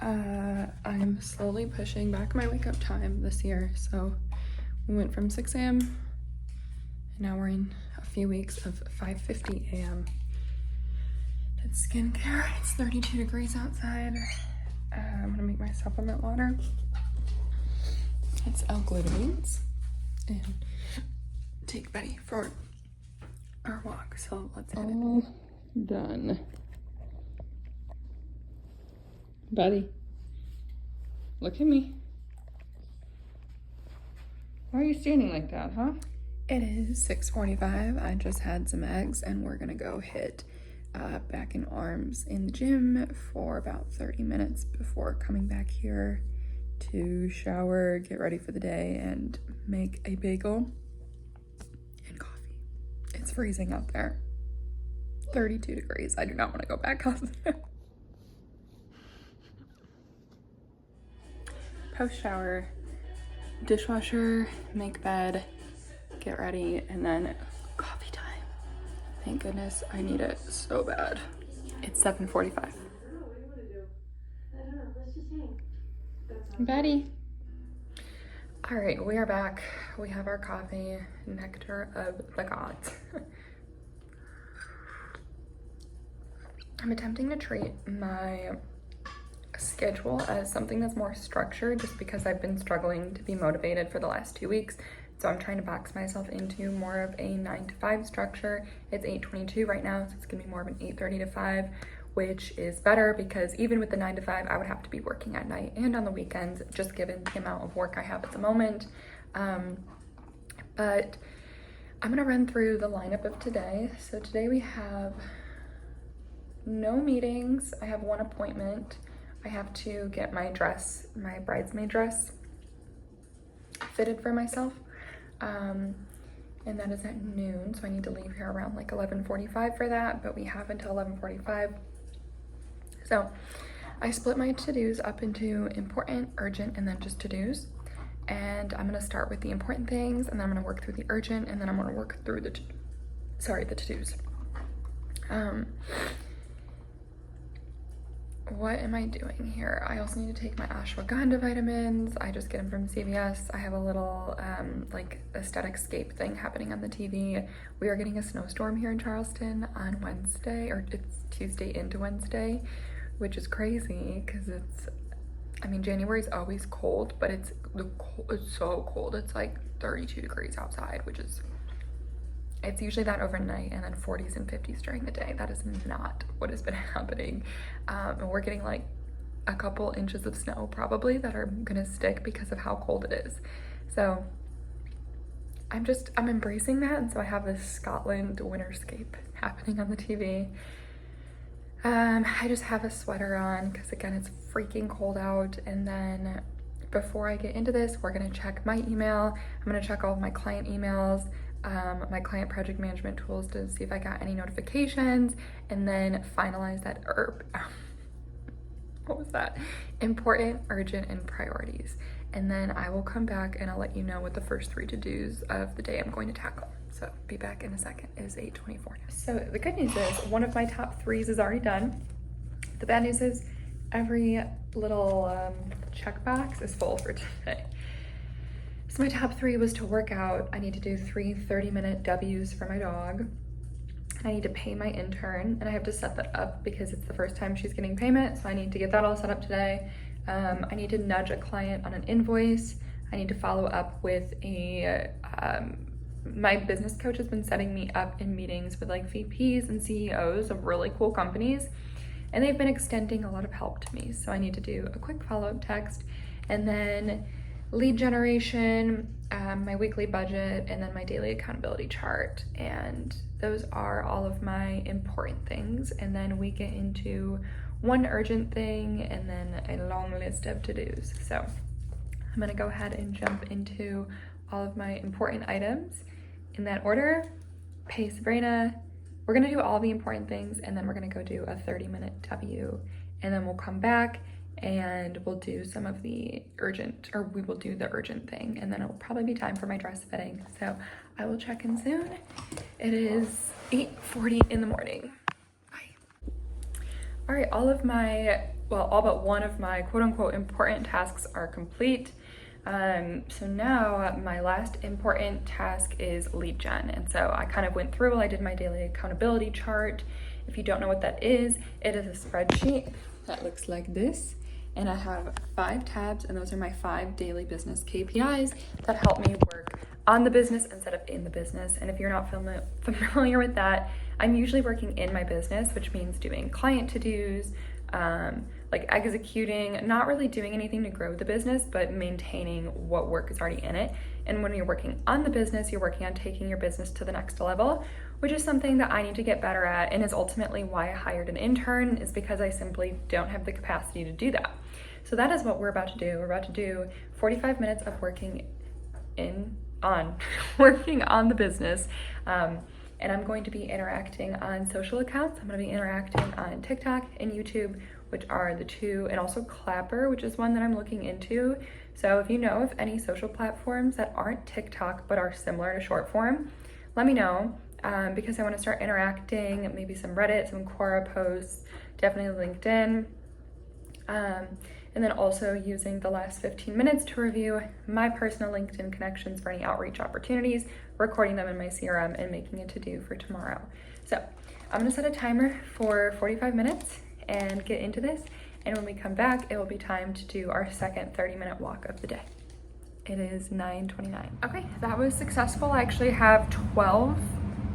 I'm slowly pushing back my wake up time this year. So we went from 6 a.m. and now we're in a few weeks of 5:50 a.m. That's skincare. It's 32 degrees outside. I'm gonna make my supplement water. It's L-glutamines and take Betty for our walk. So let's hit it. Done. Betty, look at me. Why are you standing like that, huh? It is 6:45. I just had some eggs and we're gonna go hit back in arms in the gym for about 30 minutes before coming back here to shower, get ready for the day, and make a bagel and coffee. It's freezing out there. 32 degrees. I do not want to go back out there. Post shower, dishwasher, make bed, get ready, and then coffee time. Thank goodness, I need it so bad. It's 7:45. Betty. All right, we are back. We have our coffee, nectar of the gods. I'm attempting to treat my schedule as something that's more structured just because I've been struggling to be motivated for the last 2 weeks. So I'm trying to box myself into more of a 9 to 5 structure. It's 8:22 right now, so it's gonna be more of an 8:30 to 5, which is better because even with the 9 to 5, I would have to be working at night and on the weekends, just given the amount of work I have at the moment. But I'm gonna run through the lineup of today. So today we have no meetings. I have one appointment. I have to get my dress, my bridesmaid dress, fitted for myself. And that is at noon, so I need to leave here around like 11:45 for that, but we have until 11:45. So I split my to-dos up into important, urgent, and then just to-dos. And I'm gonna start with the important things, and then I'm gonna work through the urgent, and then I'm gonna work through the to-dos. What am I doing here? I also need to take my ashwagandha vitamins. I just get them from CVS. I have a little like aesthetic scape thing happening on the TV. We are getting a snowstorm here in Charleston on Wednesday, or it's Tuesday into Wednesday, which is crazy because I mean, January is always cold, but it's so cold. It's like 32 degrees outside, which is, it's usually that overnight and then 40s and 50s during the day. That is not what has been happening. And we're getting like a couple inches of snow probably that are gonna stick because of how cold it is. So I'm embracing that. And so I have this Scotland winterscape happening on the TV. I just have a sweater on because again, it's freaking cold out. And then before I get into this, we're gonna check my email. I'm gonna check all of my client emails, my client project management tools to see if I got any notifications, and then finalize that what was that? Important, urgent, and priorities. And then I will come back and I'll let you know what the first 3 to-dos of the day I'm going to tackle. So be back in a second. It is 8:24 now. So the good news is one of my top 3s is already done. The bad news is every little checkbox is full for today. So my top 3 was to work out. I need to do 3 30-minute W's for my dog. And I need to pay my intern, and I have to set that up because it's the first time she's getting payment. So I need to get that all set up today. I need to nudge a client on an invoice. I need to follow up with my business coach has been setting me up in meetings with like VPs and CEOs of really cool companies, and they've been extending a lot of help to me. So I need to do a quick follow-up text, and then lead generation, my weekly budget, and then my daily accountability chart. And those are all of my important things. And then we get into one urgent thing and then a long list of to-dos. So I'm gonna go ahead and jump into all of my important items in that order. Pay Sabrina. We're gonna do all the important things, and then we're gonna go do a 30-minute W, and then we'll come back and we'll do some of the urgent, or we will do the urgent thing, and then it'll probably be time for my dress fitting. So I will check in soon. It is 8:40 in the morning. Bye. All right, all of my well, all but one of my quote unquote important tasks are complete. So now my last important task is lead gen. And so I kind of went through, I did my daily accountability chart. If you don't know what that is, it is a spreadsheet that looks like this. And I have 5 tabs, and those are my 5 daily business KPIs that help me work on the business instead of in the business. And if you're not familiar with that, I'm usually working in my business, which means doing client to-dos, like executing, not really doing anything to grow the business, but maintaining what work is already in it. And when you're working on the business, you're working on taking your business to the next level, which is something that I need to get better at, and is ultimately why I hired an intern, is because I simply don't have the capacity to do that. So that is what we're about to do. We're about to do 45 minutes of working on the business. And I'm going to be interacting on social accounts. I'm going to be interacting on TikTok and YouTube, which are the two, and also Clapper, which is one that I'm looking into. So if you know of any social platforms that aren't TikTok but are similar to short form, let me know, because I want to start interacting, maybe some Reddit, some Quora posts, definitely LinkedIn. And then also using the last 15 minutes to review my personal LinkedIn connections for any outreach opportunities, recording them in my CRM, and making a to-do for tomorrow. So I'm gonna set a timer for 45 minutes and get into this. And when we come back, it will be time to do our second 30-minute walk of the day. It is 9:29. Okay, that was successful. I actually have 12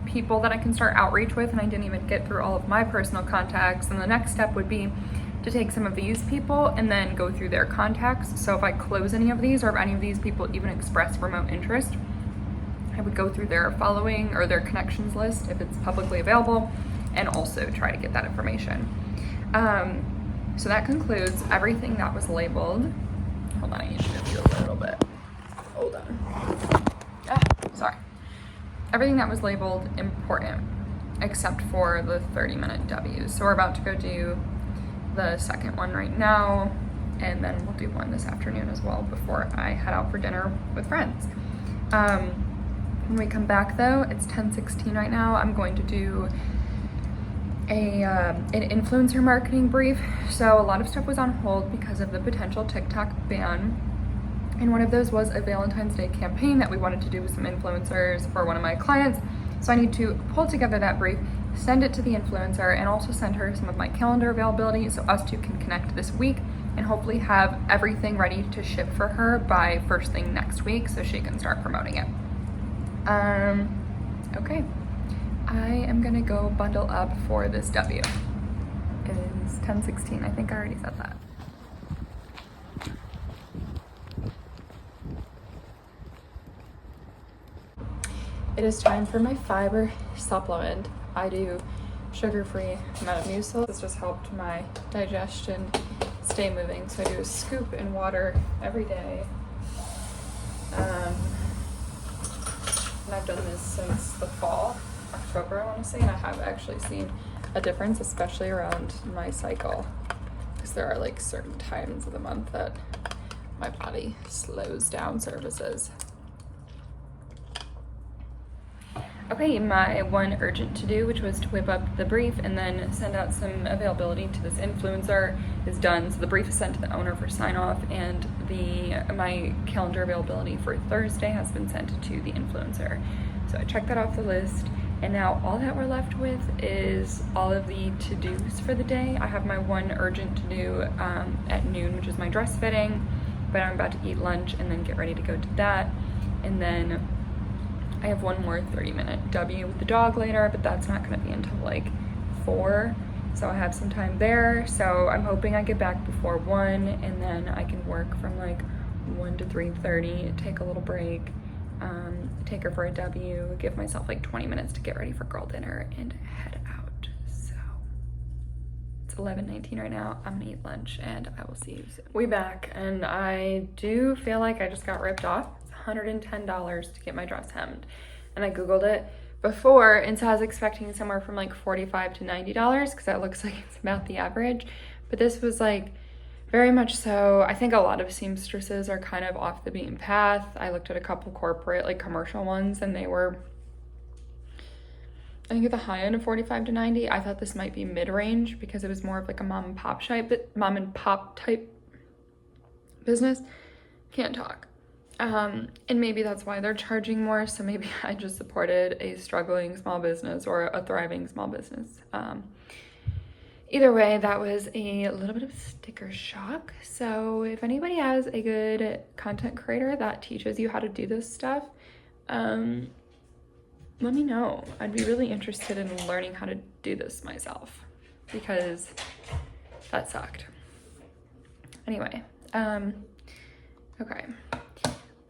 people that I can start outreach with, and I didn't even get through all of my personal contacts. And the next step would be to take some of these people and then go through their contacts. So if I close any of these, or if any of these people even express remote interest, I would go through their following or their connections list if it's publicly available, and also try to get that information. So that concludes everything that was labeled. Hold on, I need to move you a little bit. Hold on. Sorry. Everything that was labeled important, except for the 30-minute W's. So we're about to go do the second one right now, and then we'll do one this afternoon as well before I head out for dinner with friends. When we come back though, it's 10:16 right now. I'm going to do an influencer marketing brief. So a lot of stuff was on hold because of the potential TikTok ban, and one of those was a Valentine's Day campaign that we wanted to do with some influencers for one of my clients. So I need to pull together that brief, send it to the influencer, and also send her some of my calendar availability so us two can connect this week and hopefully have everything ready to ship for her by first thing next week so she can start promoting it. Okay, I am gonna go bundle up for this W. It is 10:16, I think I already said that. It is time for my fiber supplement. I do sugar-free Metamucil. This just helped my digestion stay moving. So I do a scoop in water every day. And I've done this since the fall, October I want to say, and I have actually seen a difference, especially around my cycle, because there are like certain times of the month that my body slows down services. Okay, my one urgent to do, which was to whip up the brief and then send out some availability to this influencer, is done. So the brief is sent to the owner for sign off, and my calendar availability for Thursday has been sent to the influencer. So I checked that off the list, and now all that we're left with is all of the to-dos for the day. I have my one urgent to do at noon, which is my dress fitting, but I'm about to eat lunch and then get ready to go to that. And then I have one more 30-minute W with the dog later, but that's not gonna be until like 4. So I have some time there. So I'm hoping I get back before 1, and then I can work from like 1 to 3:30, take a little break, take her for a W, give myself like 20 minutes to get ready for girl dinner and head out. So it's 11:19 right now. I'm gonna eat lunch and I will see you soon. We back, and I do feel like I just got ripped off. $110 to get my dress hemmed, and I googled it before, and so I was expecting somewhere from like $45 to $90 because that looks like it's about the average, but this was like very much so. I think a lot of seamstresses are kind of off the beaten path. I looked at a couple corporate, like commercial ones, and they were I think at the high end of 45 to 90. I thought this might be mid-range because it was more of like a mom and pop type business. Can't talk. And maybe that's why they're charging more. So maybe I just supported a struggling small business or a thriving small business. Either way, that was a little bit of sticker shock. So if anybody has a good content creator that teaches you how to do this stuff, let me know. I'd be really interested in learning how to do this myself because that sucked. Anyway, okay,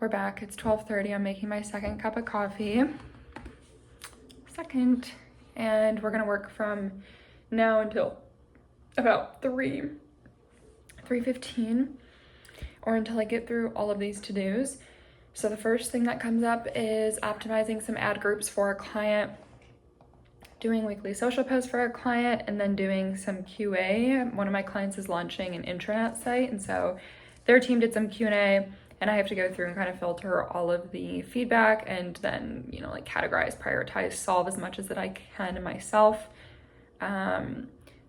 we're back. It's 12:30. I'm making my second cup of coffee. And we're gonna work from now until about 3:15 or until I get through all of these to-dos. So the first thing that comes up is optimizing some ad groups for a client, doing weekly social posts for a client, and then doing some QA. One of my clients is launching an intranet site, and so their team did some Q&A, and I have to go through and kind of filter all of the feedback and then, you know, like categorize, prioritize, solve as much as that I can myself.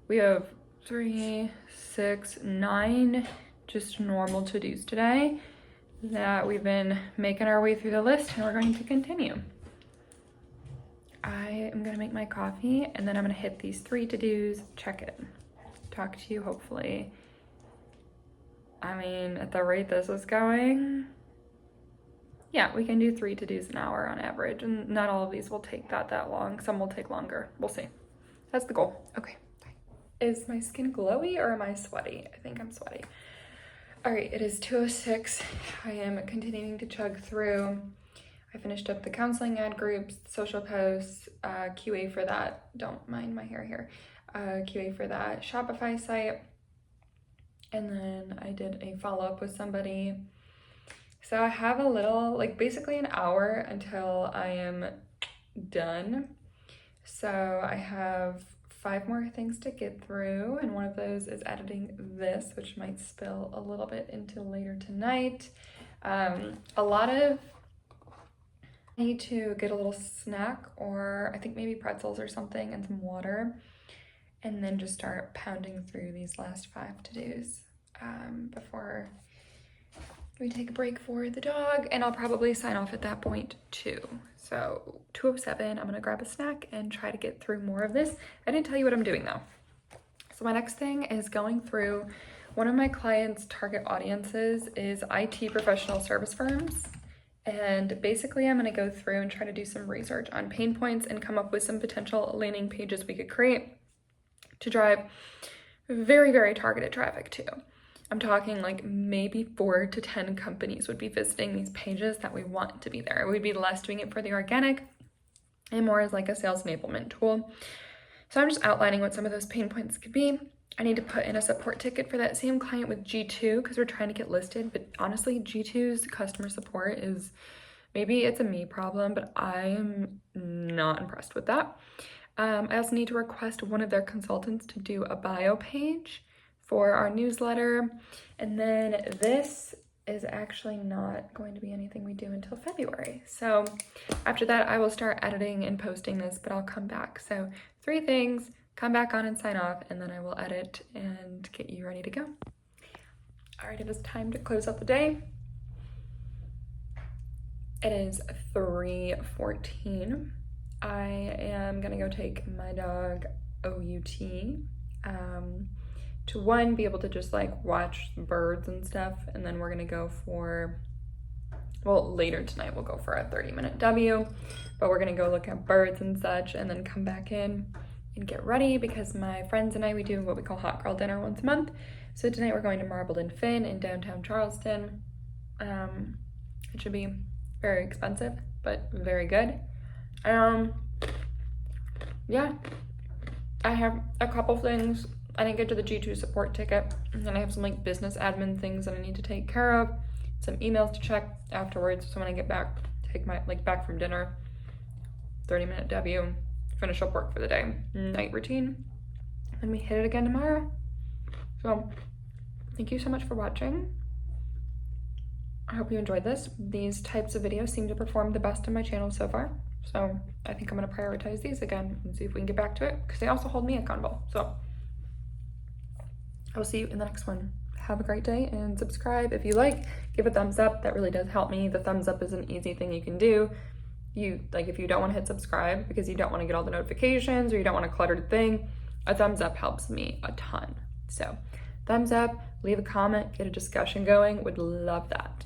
We have 3, 6, 9 just normal to-dos today that we've been making our way through the list, and we're going to continue. I am gonna make my coffee and then I'm gonna hit these 3 to-dos, check it, talk to you hopefully. I mean, at the rate this is going, yeah, we can do 3 to-dos an hour on average, and not all of these will take that long. Some will take longer, we'll see. That's the goal. Okay, bye. Is my skin glowy or am I sweaty? I think I'm sweaty. All right, it is 2:06. I am continuing to chug through. I finished up the counseling ad groups, social posts, QA for that. Don't mind my hair here. QA for that Shopify site. And then I did a follow-up with somebody. So I have a little, like basically an hour until I am done. So I have 5 more things to get through, and one of those is editing this, which might spill a little bit into later tonight. I need to get a little snack, or I think maybe pretzels or something, and some water, and then just start pounding through these last 5 to-dos before we take a break for the dog, and I'll probably sign off at that point too. So 2:07, I'm gonna grab a snack and try to get through more of this. I didn't tell you what I'm doing though. So my next thing is going through one of my clients' target audiences is IT professional service firms. And basically I'm gonna go through and try to do some research on pain points and come up with some potential landing pages we could create to drive very, very targeted traffic to. I'm talking like maybe 4 to 10 companies would be visiting these pages that we want to be there. We'd be less doing it for the organic and more as like a sales enablement tool. So I'm just outlining what some of those pain points could be. I need to put in a support ticket for that same client with G2 because we're trying to get listed, but honestly, G2's customer support is, maybe it's a me problem, but I am not impressed with that. I also need to request one of their consultants to do a bio page for our newsletter. And then this is actually not going to be anything we do until February. So after that, I will start editing and posting this, but I'll come back. So 3 things, come back on and sign off, and then I will edit and get you ready to go. All right, it is time to close out the day. It is 3:14. I am gonna go take my dog OUT to one, be able to just like watch birds and stuff, and then we're gonna go for, well, later tonight we'll go for a 30-minute W, but we're gonna go look at birds and such and then come back in and get ready because my friends and I, we do what we call hot girl dinner once a month. So tonight we're going to Marbled and Finn in downtown Charleston. It should be very expensive, but very good. Yeah, I have a couple things. I didn't get to the G2 support ticket, and then I have some like business admin things that I need to take care of, some emails to check afterwards. So when I get back, take my back from dinner, 30-minute W, finish up work for the day, night routine, and we hit it again tomorrow. So thank you so much for watching. I hope you enjoyed this. These types of videos seem to perform the best on my channel so far. So I think I'm gonna prioritize these again and see if we can get back to it, because they also hold me accountable. So I will see you in the next one. Have a great day and subscribe. If you like, give a thumbs up. That really does help me. The thumbs up is an easy thing you can do. If you don't want to hit subscribe because you don't want to get all the notifications or you don't want a cluttered thing, a thumbs up helps me a ton. So thumbs up, leave a comment, get a discussion going. Would love that.